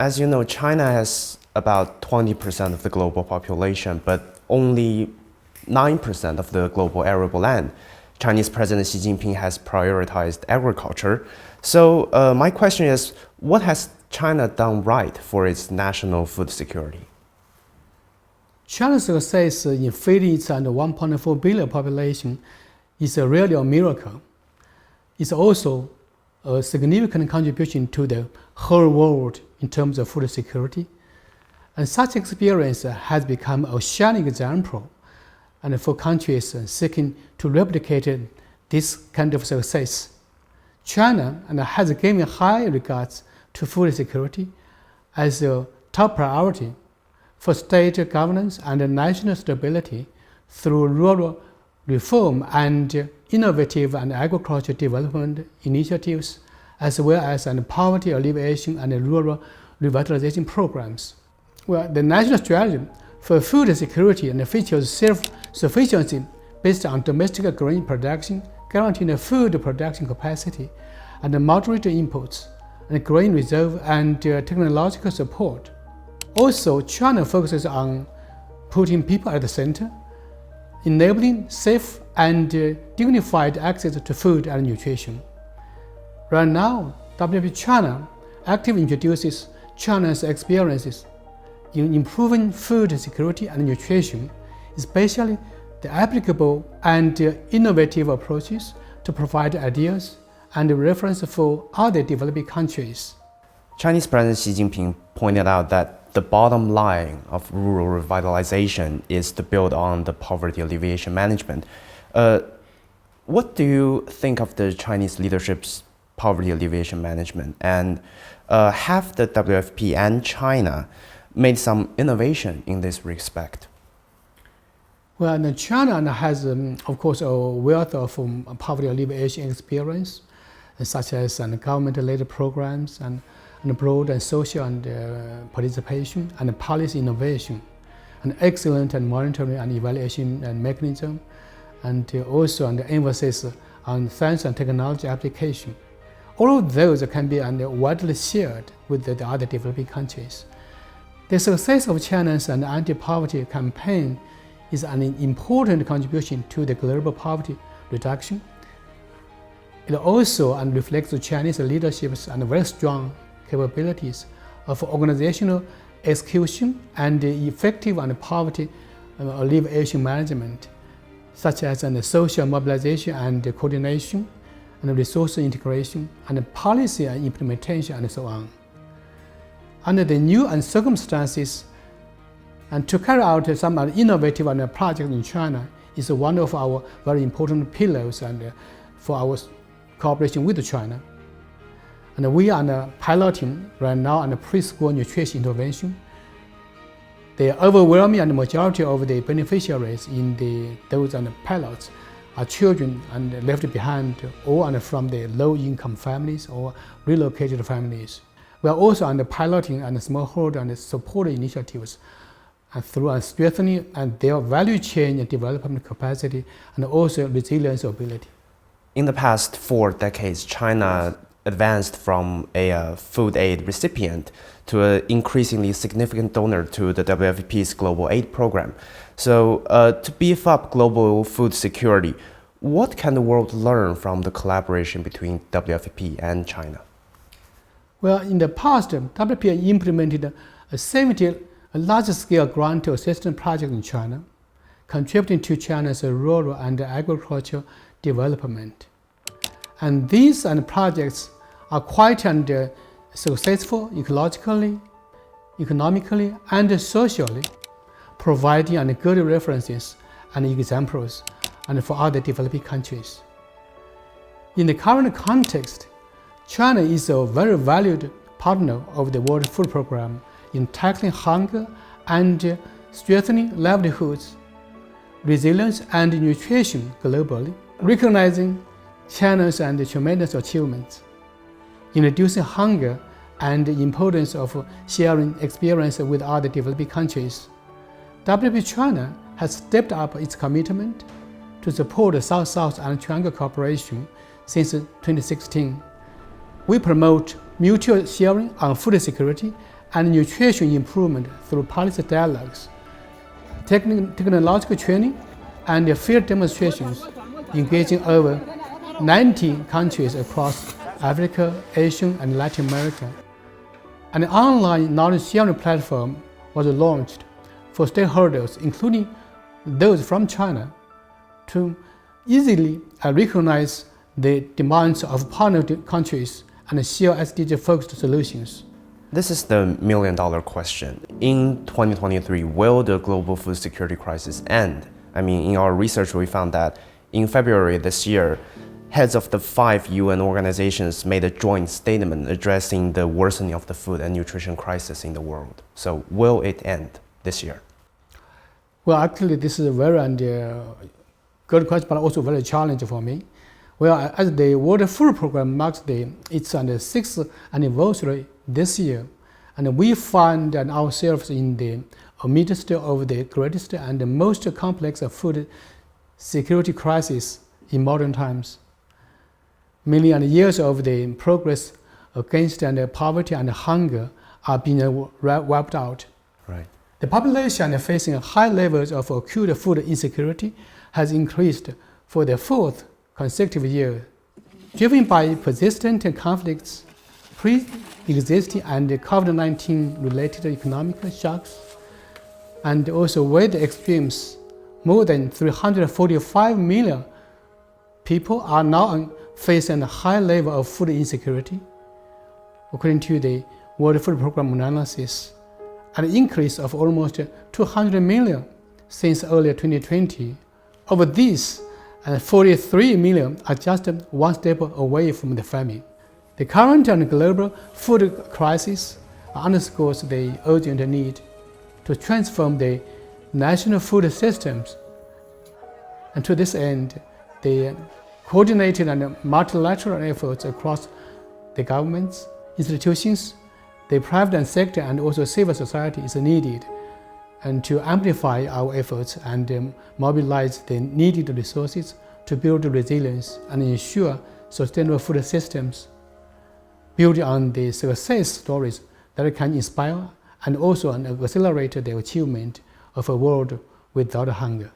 As you know, China has about 20% of the global population, but only 9% of the global arable land. Chinese President Xi Jinping has prioritized agriculture. So my question is, what has China done right for its national food security? China's success in feeding its 1.4 billion population is really a miracle. It's also a significant contribution to the whole world in terms of food security. And such experience has become a shining example and for countries seeking to replicate this kind of success. China has given high regards to food security as a top priority for state governance and national stability through rural reform and innovative and agricultural development initiatives, as well as poverty alleviation and rural revitalization programs. Well, the national strategy for food security features self-sufficiency based on domestic grain production, guaranteeing food production capacity and moderate imports, and grain reserve and technological support. Also, China focuses on putting people at the center, enabling safe and dignified access to food and nutrition. Right now, WFP China actively introduces China's experiences in improving food security and nutrition, especially the applicable and innovative approaches to provide ideas and reference for other developing countries. Chinese President Xi Jinping pointed out that the bottom line of rural revitalization is to build on the poverty alleviation management. What do you think of the Chinese leadership's poverty alleviation management? And have the WFP and China made some innovation in this respect? Well, China has, of course, a wealth of poverty alleviation experience, such as government-led programs and broad and social and participation and policy innovation, an excellent monitoring and evaluation mechanism, and also an emphasis on science and technology application. All of those can be widely shared with the other developing countries. The success of China's anti-poverty campaign is an important contribution to the global poverty reduction. It also reflects the Chinese leadership's very strong capabilities of organizational execution and effective poverty alleviation management, such as social mobilization and coordination, and resource integration, and policy implementation, and so on. Under the new circumstances, and to carry out some innovative projects in China is one of our very important pillars for our cooperation with China. And we are piloting right now preschool nutrition intervention. The overwhelming majority of the beneficiaries in those pilots are children left behind or from the low-income families or relocated families. We are also piloting smallholder and support initiatives through strengthening their value chain development capacity and also resilience ability. In the past 4 decades, China advanced from a food aid recipient to an increasingly significant donor to the WFP's global aid program. So to beef up global food security, what can the world learn from the collaboration between WFP and China? Well, in the past, WFP implemented 70 large-scale grant assistance projects in China, contributing to China's rural and agricultural development. And these projects are quite successful ecologically, economically, and socially, providing good references and examples for other developing countries. In the current context, China is a very valued partner of the World Food Programme in tackling hunger and strengthening livelihoods, resilience, and nutrition globally, recognizing China's tremendous achievements in reducing hunger and the importance of sharing experience with other developing countries. WFP China has stepped up its commitment to support South-South and Triangle cooperation since 2016. We promote mutual sharing on food security and nutrition improvement through policy dialogues, technological training, and field demonstrations, engaging over 90 countries across Africa, Asia, and Latin America. An online knowledge sharing platform was launched for stakeholders, including those from China, to easily recognize the demands of partner countries and share SDG-focused solutions. This is the million-dollar question. In 2023, will the global food security crisis end? I mean, in our research, we found that in February this year, heads of the 5 UN organizations made a joint statement addressing the worsening of the food and nutrition crisis in the world. So will it end this year? Well, actually, this is a very good question, but also very challenging for me. Well, as the World Food Program marks its 6th anniversary this year, and we find ourselves in the midst of the greatest and the most complex food security crisis in modern times. Millions of years of the progress against poverty and hunger are being wiped out. Right. The population facing high levels of acute food insecurity has increased for the 4th consecutive year, driven by persistent conflicts, pre-existing and COVID-19 related economic shocks, and also weather extremes. More than 345 million people are now facing a high level of food insecurity, according to the World Food Program analysis, an increase of almost 200 million since early 2020. Of these, 43 million are just one step away from the famine. The current and global food crisis underscores the urgent need to transform the national food systems. And to this end, the coordinated and multilateral efforts across the governments, institutions, the private sector, and also civil society is needed, and to amplify our efforts and mobilize the needed resources to build resilience and ensure sustainable food systems, building on the success stories that can inspire and also accelerate the achievement of a world without hunger.